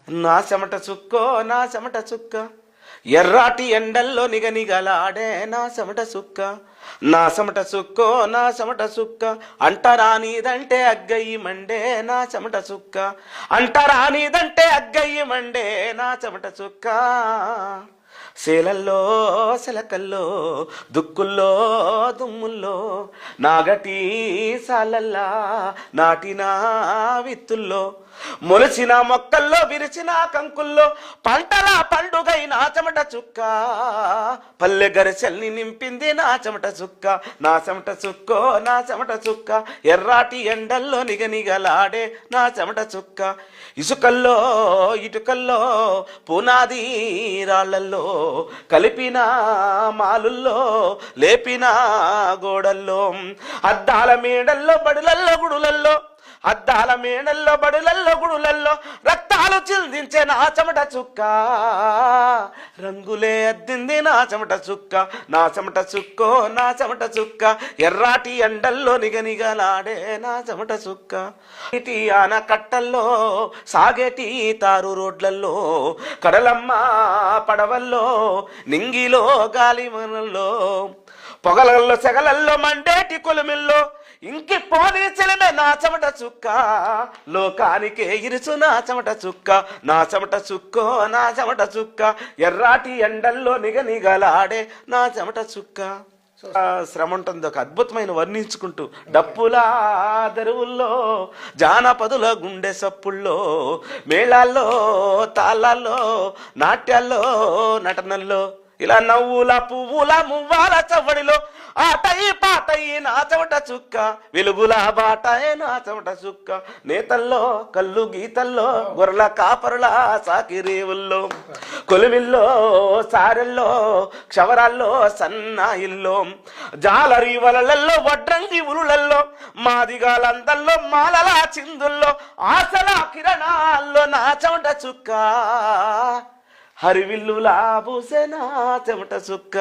నా చెమట చుక్కో నా చెమట చుక్క ఎర్రాటి ఎండల్లో నిగనిగలాడే నా చెమట చుక్క నా చెమట చుక్కో నా చెమట చుక్క అంటరానిదంటే అగ్గయ్యి మండే నా చెమట చుక్క అంటరానిదంటే అగ్గయ్యి మండే నా చెమట చుక్క శేలల్లో శలకల్లో దుక్కుల్లో దుమ్ముల్లో నాగటి సాలల్లా నాటిన విత్తుల్లో మొలిచిన మొక్కల్లో విరిచిన కంకుల్లో పంటల పండుగై నా చెమట చుక్క పల్లె గరిసెల్ని నింపింది నా చెమట చుక్క నా చెమట చుక్కో నా చెమట చుక్క ఎర్రాటి ఎండల్లో నిగనిగలాడే నా చెమట చుక్క ఇసుకల్లో ఇటుకల్లో పునాది రాళ్లల్లో కలిపిన మాలుల్లో లేపిన గోడల్లో అద్దాల మేడల్లో బడులల్లో గుడులల్లో అద్దాల మేడల్లో బడులల్లో గుడులల్లో రక్తాలు చిందించే నా చెమట చుక్క రంగులే అద్దింది నా చెమట చుక్క నా చెమట చుక్కో నా చెమట చుక్క ఎర్రాటి ఎండల్లో నిగనిగలాడే నా చెమట చుక్క ఇటీ ఆనకట్టల్లో సాగేటి తారు రోడ్లల్లో కడలమ్మ పడవల్లో నింగిలో గాలిమనల్లో పొగలల్లో సెగలల్లో మండేటి కొలుమిల్లో ఇంకి పోనీ చెలమే నా చెమట చుక్క లోకానికే ఇరుచు నా చెమట చుక్క నా చెమట చుక్కో నా చెమట చుక్క ఎర్రాటి ఎండల్లో నిగనిగలాడే నా చెమట చుక్క శ్రమ ఉంటుంది ఒక అద్భుతమైన వర్ణించుకుంటూ డప్పుల దరువుల్లో జానపదుల గుండె సప్పుల్లో మేళాల్లో తాళాల్లో నాట్యాల్లో నటనల్లో ఇలా నవ్వుల పువ్వుల మువ్వాల చవ్వడిలో ఆటయి పాటయి నా చెమట చుక్క వెలుగుల బాటయే నా చెమట చుక్క నేతల్లో కళ్ళు గీతల్లో గొర్రెల కాపరుల సాకిరేవుల్లో కొలువిల్లో సారెల్లో క్షవరాల్లో సన్నాయిల్లో జాలరి వలలల్లో వడ్రంగి ఉరులల్లో మాదిగాలందల్లో మాలల చిందుల్లో ఆశల కిరణాల్లో నా చెమట చుక్క హరివిల్లులా పూసే నా చెమట చుక్క